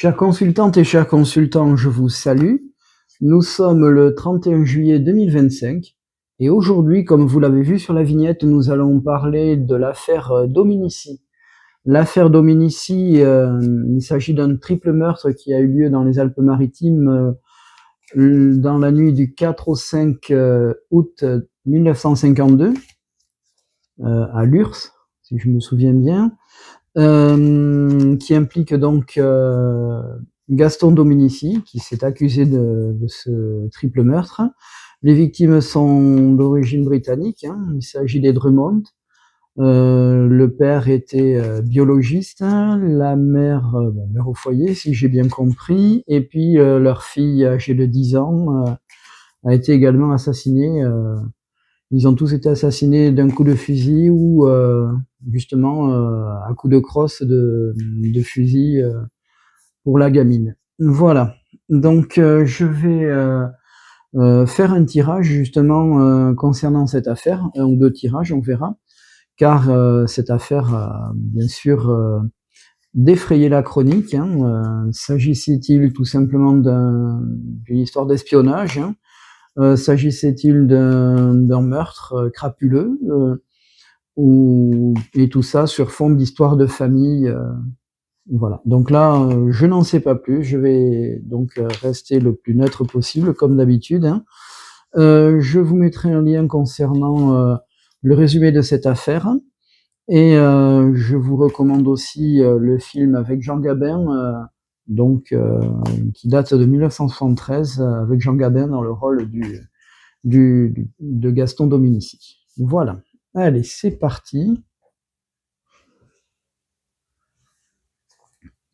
Chères consultantes et chers consultants, je vous salue. Nous sommes le 31 juillet 2025 et aujourd'hui, comme vous l'avez vu sur la vignette, nous allons parler de l'affaire Dominici. L'affaire Dominici, il s'agit d'un triple meurtre qui a eu lieu dans les Alpes-Maritimes dans la nuit du 4 au 5 août 1952 à Lurs, si je me souviens bien. Qui implique donc Gaston Dominici, qui s'est accusé de ce triple meurtre. Les victimes sont d'origine britannique, il s'agit des Drummond. Le père était biologiste, la mère, mère au foyer, si j'ai bien compris, et puis leur fille, âgée de 10 ans, a été également assassinée. Ils ont tous été assassinés d'un coup de fusil ou justement à coup de crosse de fusil pour la gamine. Voilà. Donc je vais faire un tirage justement concernant cette affaire, un ou deux tirages, on verra, car cette affaire a bien sûr défrayé la chronique. S'agissait-il tout simplement d'une histoire d'espionnage, s'agissait-il d'un meurtre crapuleux et tout ça sur fond d'histoire de famille. Voilà. Donc là, je n'en sais pas plus. Je vais donc rester le plus neutre possible, comme d'habitude. Je vous mettrai un lien concernant le résumé de cette affaire. Et je vous recommande aussi le film avec Jean Gabin, qui date de 1973, avec Jean Gabin dans le rôle de Gaston Dominici. Voilà. Allez, c'est parti.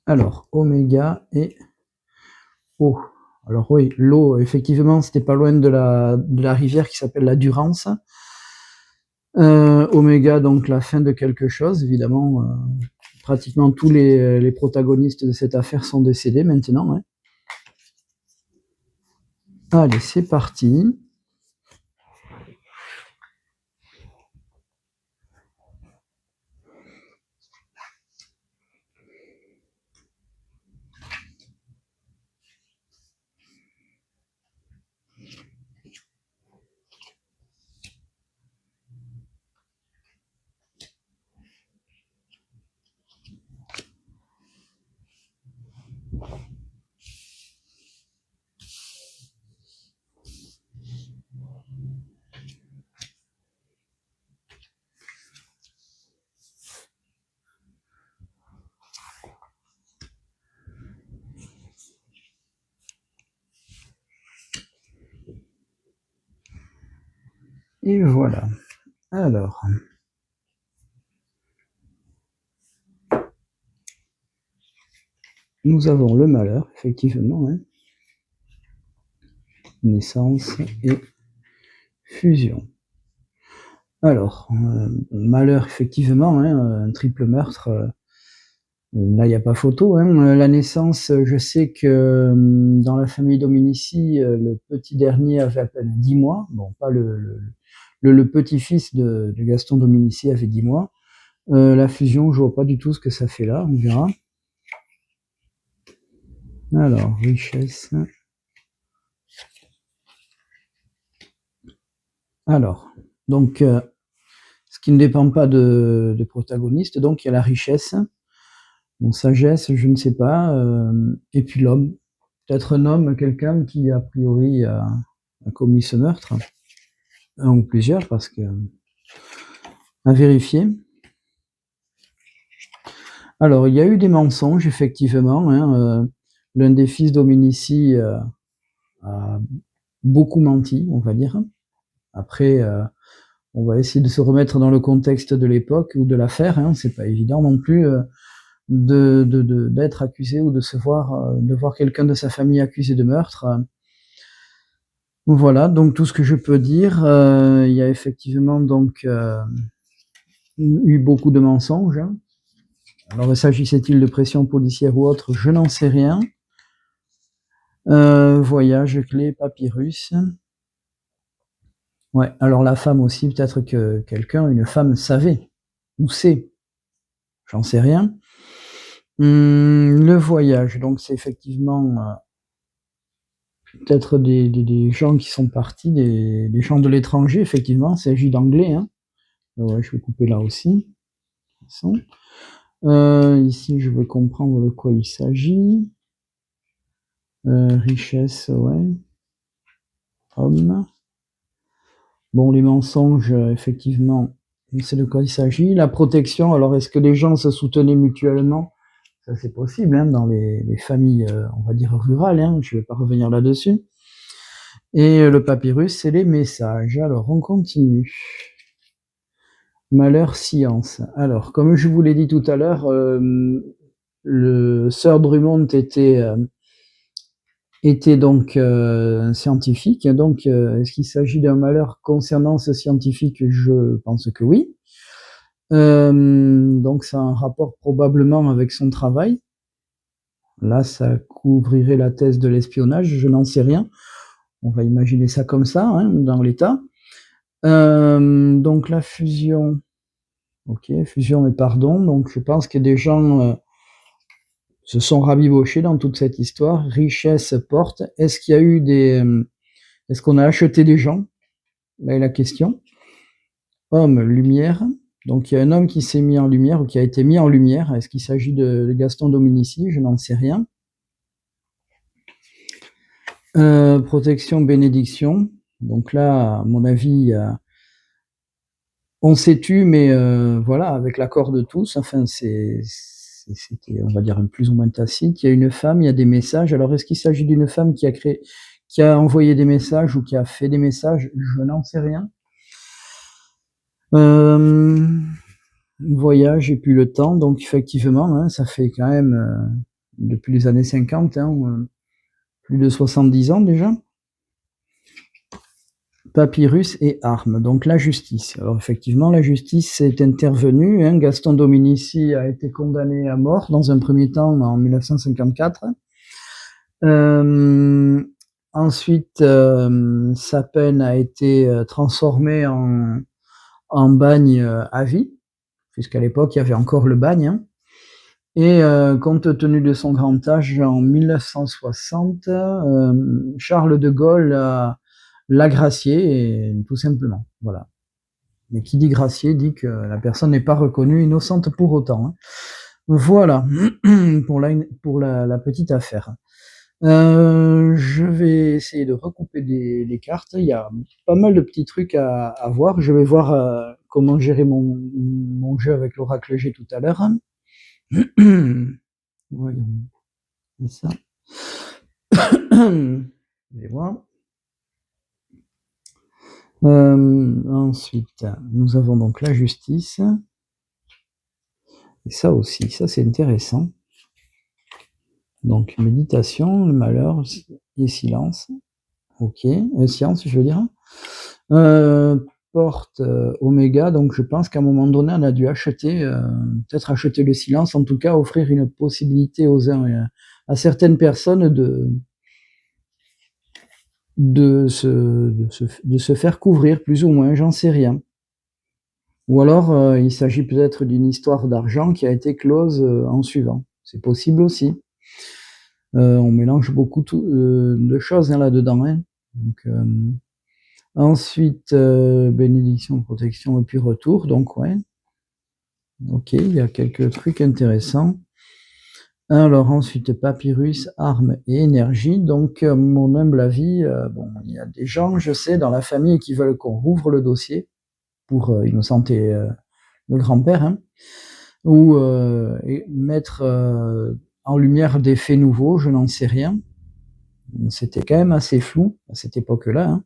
Alors, oméga et O. Alors oui, l'eau, effectivement, c'était pas loin de la rivière qui s'appelle la Durance. Oméga, donc la fin de quelque chose, évidemment. Pratiquement tous les protagonistes de cette affaire sont décédés maintenant. Allez, c'est parti. Et voilà. Alors. Nous avons le malheur, effectivement. Naissance et fusion. Alors, malheur, effectivement, un triple meurtre. Là, il n'y a pas photo. La naissance, je sais que dans la famille Dominici, le petit dernier avait à peine 10 mois. Bon, pas le petit-fils de Gaston Dominici avait 10 mois. La fusion, je vois pas du tout ce que ça fait là, on verra. Alors, richesse. Alors, donc, ce qui ne dépend pas de protagonistes, donc il y a la richesse. Bon, sagesse, je ne sais pas. Et puis l'homme. Peut-être un homme, quelqu'un qui, a priori, a commis ce meurtre. Un ou plusieurs, parce que... à vérifier. Alors, il y a eu des mensonges, effectivement. L'un des fils Dominici a beaucoup menti, on va dire. Après, on va essayer de se remettre dans le contexte de l'époque ou de l'affaire. C'est pas évident non plus d'être accusé ou de voir quelqu'un de sa famille accusé de meurtre. Voilà, donc tout ce que je peux dire, il y a effectivement donc eu beaucoup de mensonges. Alors, s'agissait-il de pression policière ou autre, je n'en sais rien. Voyage, clé, papyrus. Ouais, alors la femme aussi, peut-être que une femme savait, ou sait, j'en sais rien. Le voyage, donc c'est effectivement peut-être des gens qui sont partis, des gens de l'étranger, effectivement, il s'agit d'anglais, hein. Ouais, je vais couper là aussi, de toute façon. Ici, je veux comprendre de quoi il s'agit. Richesse, ouais. Homme. Bon, les mensonges, effectivement, on sait de quoi il s'agit. La protection, alors est-ce que les gens se soutenaient mutuellement? Ça, c'est possible, hein, dans les familles, on va dire rurales, hein, je vais pas revenir là-dessus. Et le papyrus, c'est les messages. Alors, on continue. Malheur, science. Alors, comme je vous l'ai dit tout à l'heure, le Sir Drummond était donc un scientifique. Donc, est-ce qu'il s'agit d'un malheur concernant ce scientifique? Je pense que oui. Donc, ça a un rapport probablement avec son travail. Là, ça couvrirait la thèse de l'espionnage, je n'en sais rien. On va imaginer ça comme ça, hein, dans l'état. Donc la fusion, ok, fusion et pardon. Donc je pense que des gens se sont rabibochés dans toute cette histoire. Richesse, porte. Est-ce qu'il y a eu est-ce qu'on a acheté des gens? Là est la question. Homme, lumière. Donc il y a un homme qui s'est mis en lumière ou qui a été mis en lumière. Est-ce qu'il s'agit de Gaston Dominici? Je n'en sais rien. Protection, bénédiction. Donc là, à mon avis, on s'est tu, mais voilà, avec l'accord de tous. Enfin, c'était, on va dire, plus ou moins tacite. Il y a une femme, il y a des messages. Alors, est-ce qu'il s'agit d'une femme qui a envoyé des messages ou qui a fait des messages? Je n'en sais rien. Voyage et puis le temps. Donc, effectivement, hein, ça fait quand même depuis les années 50, hein, plus de 70 ans déjà. Papyrus et armes, donc la justice. Alors effectivement, la justice est intervenue, hein. Gaston Dominici a été condamné à mort dans un premier temps en 1954. Ensuite, sa peine a été transformée en bagne à vie, puisqu'à l'époque, il y avait encore le bagne, hein. Et compte tenu de son grand âge, en 1960, Charles de Gaulle l'a gracié, tout simplement. Voilà. Mais qui dit gracié dit que la personne n'est pas reconnue innocente pour autant, hein. Voilà pour la petite affaire. Je vais essayer de recouper les cartes. Il y a pas mal de petits trucs à voir. Je vais voir comment gérer mon jeu avec l'oracle G tout à l'heure. Voyons ça. Je vais voir. Ensuite, nous avons donc la justice. Et ça aussi, ça c'est intéressant. Donc, méditation, le malheur et silence. Ok, science, je veux dire. Porte Oméga, donc je pense qu'à un moment donné, on a dû acheter, peut-être acheter le silence, en tout cas offrir une possibilité aux uns et à certaines personnes de se faire couvrir, plus ou moins, j'en sais rien. Ou alors, il s'agit peut-être d'une histoire d'argent qui a été close en suivant. C'est possible aussi. On mélange beaucoup de choses hein, là-dedans. Hein. Donc, ensuite, bénédiction, protection et puis retour. Donc, ouais. Ok, il y a quelques trucs intéressants. Alors, ensuite, papyrus, armes et énergie. Donc, mon humble avis, bon, il y a des gens, je sais, dans la famille qui veulent qu'on rouvre le dossier pour innocenter le grand-père, hein, ou mettre en lumière des faits nouveaux, je n'en sais rien. C'était quand même assez flou à cette époque-là, hein.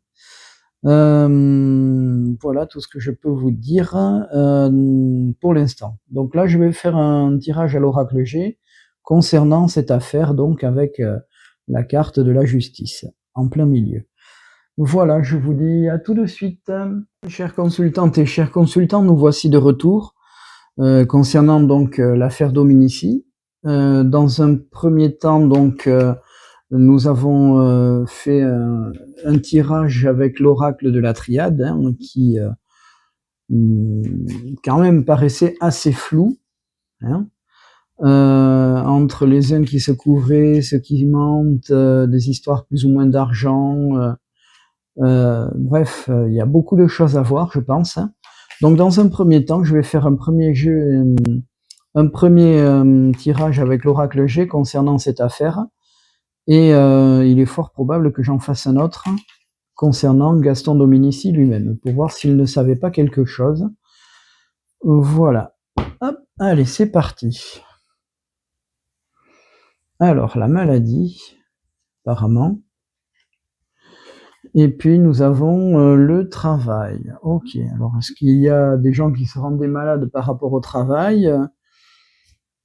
Voilà tout ce que je peux vous dire pour l'instant. Donc là, je vais faire un tirage à l'oracle G concernant cette affaire, donc avec la carte de la justice en plein milieu. Voilà, je vous dis à tout de suite. Chères consultantes et chers consultants, nous voici de retour concernant donc l'affaire Dominici. Dans un premier temps, donc, nous avons fait un tirage avec l'oracle de la triade, hein, qui quand même paraissait assez flou, hein. entre les uns qui se couvraient, ceux qui mentent, des histoires plus ou moins d'argent. Bref, il y a beaucoup de choses à voir, je pense. Hein. Donc, dans un premier temps, je vais faire un premier jeu, un premier tirage avec l'oracle G concernant cette affaire. Et il est fort probable que j'en fasse un autre concernant Gaston Dominici lui-même, pour voir s'il ne savait pas quelque chose. Voilà. Hop, allez, c'est parti. Alors, la maladie, apparemment. Et puis, nous avons le travail. Ok, alors est-ce qu'il y a des gens qui se rendaient malades par rapport au travail?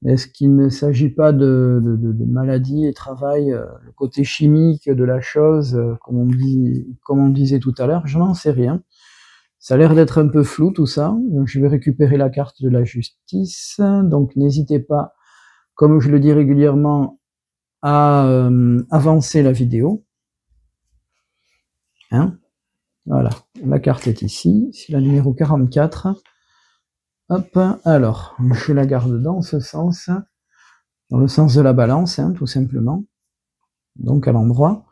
Est-ce qu'il ne s'agit pas de maladie et travail, le côté chimique de la chose, comme on disait tout à l'heure? Je n'en sais rien. Ça a l'air d'être un peu flou tout ça. Donc, je vais récupérer la carte de la justice. Donc, n'hésitez pas, comme je le dis régulièrement, à avancer la vidéo. Hein, voilà, la carte est ici, c'est la numéro 44. Hop, alors, je la garde dans ce sens, dans le sens de la balance, hein, tout simplement. Donc à l'endroit.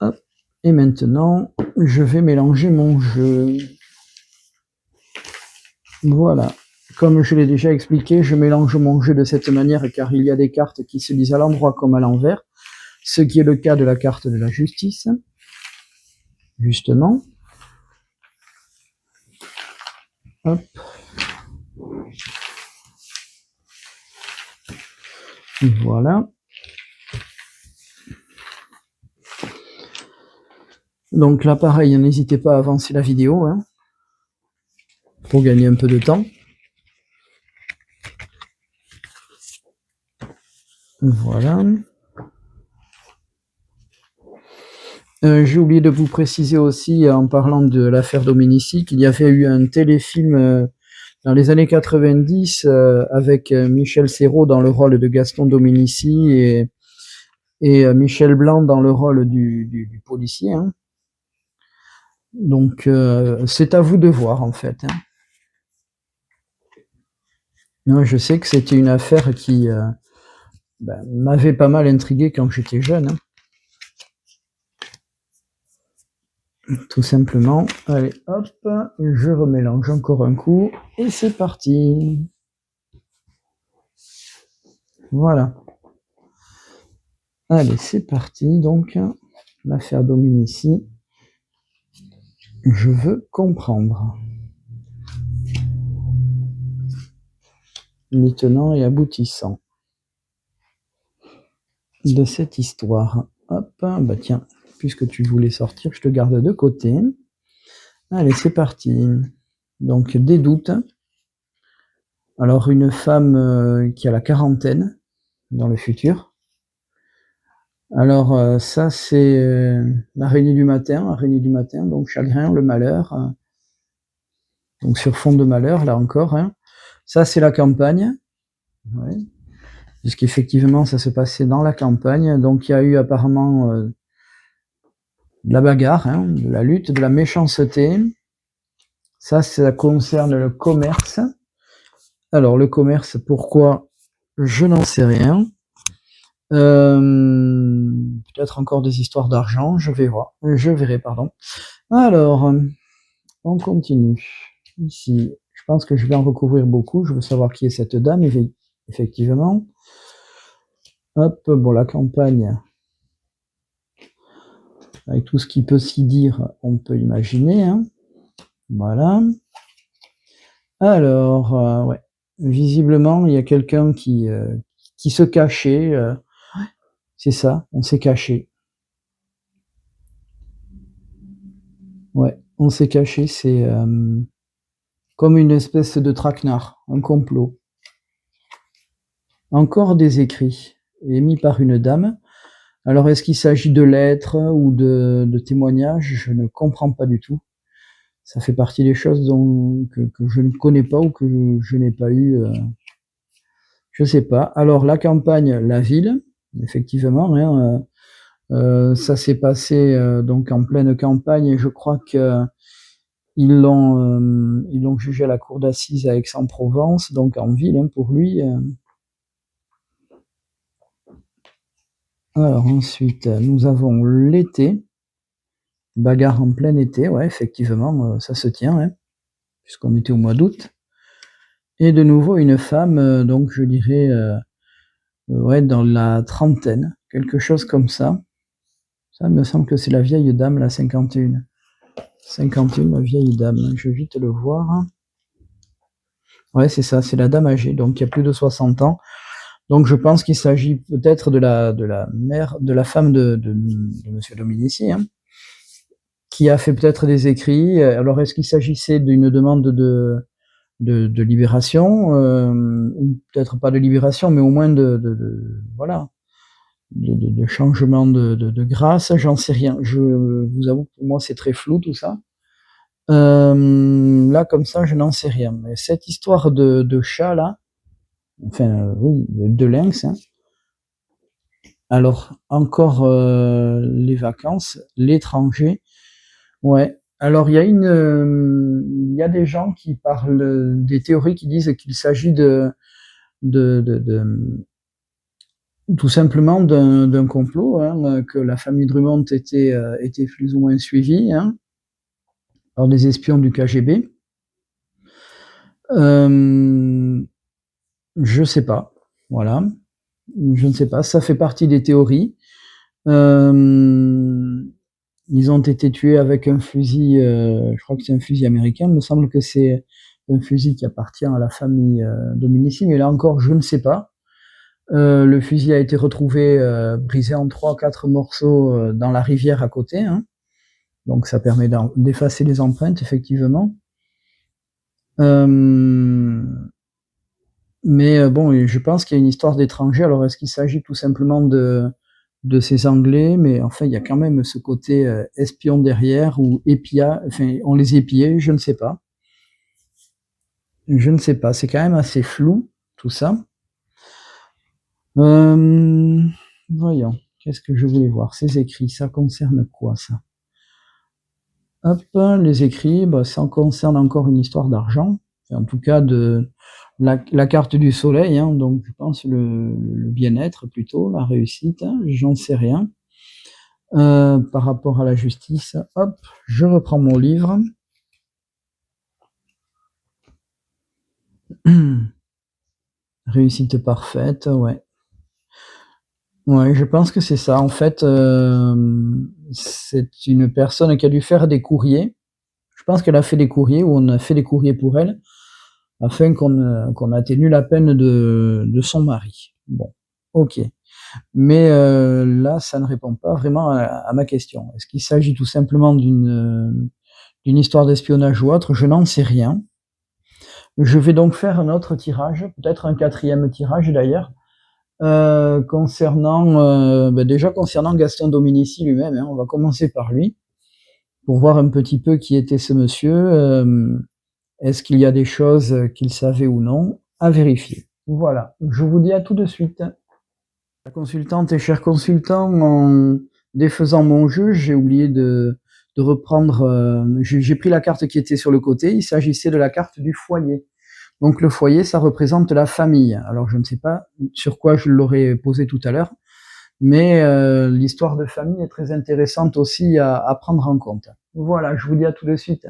Hop, et maintenant, je vais mélanger mon jeu. Voilà. Comme je l'ai déjà expliqué, je mélange mon jeu de cette manière car il y a des cartes qui se lisent à l'endroit comme à l'envers, ce qui est le cas de la carte de la justice. Justement. Hop. Voilà. Donc là, pareil, n'hésitez pas à avancer la vidéo, hein, pour gagner un peu de temps. Voilà. J'ai oublié de vous préciser aussi, en parlant de l'affaire Dominici, qu'il y avait eu un téléfilm dans les années 90 avec Michel Serrault dans le rôle de Gaston Dominici et Michel Blanc dans le rôle du policier. Hein. Donc c'est à vous de voir en fait. Hein. Moi, je sais que c'était une affaire qui m'avait pas mal intrigué quand j'étais jeune. Hein. Tout simplement. Allez, hop, je remélange encore un coup et c'est parti. Voilà. Allez, c'est parti. Donc, l'affaire Dominici. Je veux comprendre. Les tenants et aboutissants de cette histoire. Hop, bah tiens, puisque tu voulais sortir, je te garde de côté. Allez, c'est parti. Donc, des doutes. Alors, une femme qui a la quarantaine dans le futur. Alors, ça, c'est l'araignée du matin, donc chagrin, le malheur. Donc, sur fond de malheur, là encore. Hein. Ça, c'est la campagne. Ouais. Puisqu'effectivement, ça se passait dans la campagne. Donc, il y a eu apparemment de la bagarre, hein, de la lutte, de la méchanceté. Ça concerne le commerce. Alors, le commerce, pourquoi? Je n'en sais rien. Peut-être encore des histoires d'argent, je verrai, pardon. Alors, on continue. Ici, je pense que je vais en recouvrir beaucoup. Je veux savoir qui est cette dame, effectivement. Hop, bon, la campagne, avec tout ce qui peut s'y dire, on peut imaginer. Hein. Voilà. Alors, ouais. Visiblement, il y a quelqu'un qui se cachait. C'est ça, on s'est caché. Ouais, on s'est caché, c'est comme une espèce de traquenard, un complot. Encore des écrits, émis par une dame. Alors, est-ce qu'il s'agit de lettres ou de témoignages? Je ne comprends pas du tout. Ça fait partie des choses que je ne connais pas ou que je n'ai pas eu. Je sais pas. Alors, la campagne, la ville, effectivement, hein, ça s'est passé donc en pleine campagne et je crois que ils l'ont jugé à la cour d'assises à Aix-en-Provence, donc en ville, hein, pour lui. Alors ensuite, nous avons l'été. Bagarre en plein été, ouais, effectivement, ça se tient, hein, puisqu'on était au mois d'août. Et de nouveau une femme, donc je dirais, ouais, dans la trentaine, quelque chose comme ça. Ça me semble que c'est la vieille dame, la 51. 51, la vieille dame, je vais vite le voir. Ouais, c'est ça, c'est la dame âgée, donc il y a plus de 60 ans. Donc je pense qu'il s'agit peut-être de la mère, de la femme de Monsieur Dominici, hein, qui a fait peut-être des écrits. Alors est-ce qu'il s'agissait d'une demande de libération, ou peut-être pas de libération, mais au moins voilà, de changement de grâce, j'en sais rien. Je vous avoue que pour moi c'est très flou tout ça. Là comme ça je n'en sais rien. Mais cette histoire de chat là, enfin oui, de lynx, hein. Alors encore les vacances, l'étranger, ouais. Alors il y a des gens qui parlent, des théories qui disent qu'il s'agit de tout simplement d'un complot, hein, que la famille Drummond était plus ou moins suivie, hein, par des espions du KGB. Je sais pas, voilà, je ne sais pas, ça fait partie des théories. Ils ont été tués avec un fusil, je crois que c'est un fusil américain, il me semble que c'est un fusil qui appartient à la famille Dominici, mais là encore, je ne sais pas. Le fusil a été retrouvé brisé en 3-4 morceaux dans la rivière à côté, hein. Donc ça permet d'effacer les empreintes, effectivement. Mais bon, je pense qu'il y a une histoire d'étrangers. Alors est-ce qu'il s'agit tout simplement de ces Anglais? Mais enfin, il y a quand même ce côté espion derrière, ou épia, enfin, on les épiait, je ne sais pas. Je ne sais pas, c'est quand même assez flou, tout ça. Voyons, qu'est-ce que je voulais voir? Ces écrits, ça concerne quoi, ça? Hop, les écrits, bah, ça concerne encore une histoire d'argent, en tout cas de la carte du soleil, hein, donc je pense le bien-être plutôt, la réussite, hein, j'en sais rien. Par rapport à la justice, hop, je reprends mon livre. Réussite parfaite, ouais. Ouais, je pense que c'est ça. En fait, c'est une personne qui a dû faire des courriers. Je pense qu'elle a fait des courriers, ou on a fait des courriers pour elle, afin qu'on atténue la peine de son mari. Bon, ok. Mais là, ça ne répond pas vraiment à ma question. Est-ce qu'il s'agit tout simplement d'une histoire d'espionnage ou autre? Je n'en sais rien. Je vais donc faire un autre tirage, peut-être un quatrième tirage d'ailleurs, concernant, déjà concernant Gaston Dominici lui-même, hein. On va commencer par lui, pour voir un petit peu qui était ce monsieur. Est-ce qu'il y a des choses qu'il savait ou non? À vérifier. Voilà, je vous dis à tout de suite. La consultante et cher consultant, en défaisant mon jeu, j'ai oublié de reprendre, j'ai pris la carte qui était sur le côté, il s'agissait de la carte du foyer. Donc le foyer, ça représente la famille. Alors je ne sais pas sur quoi je l'aurais posé tout à l'heure, mais l'histoire de famille est très intéressante aussi à prendre en compte. Voilà, je vous dis à tout de suite.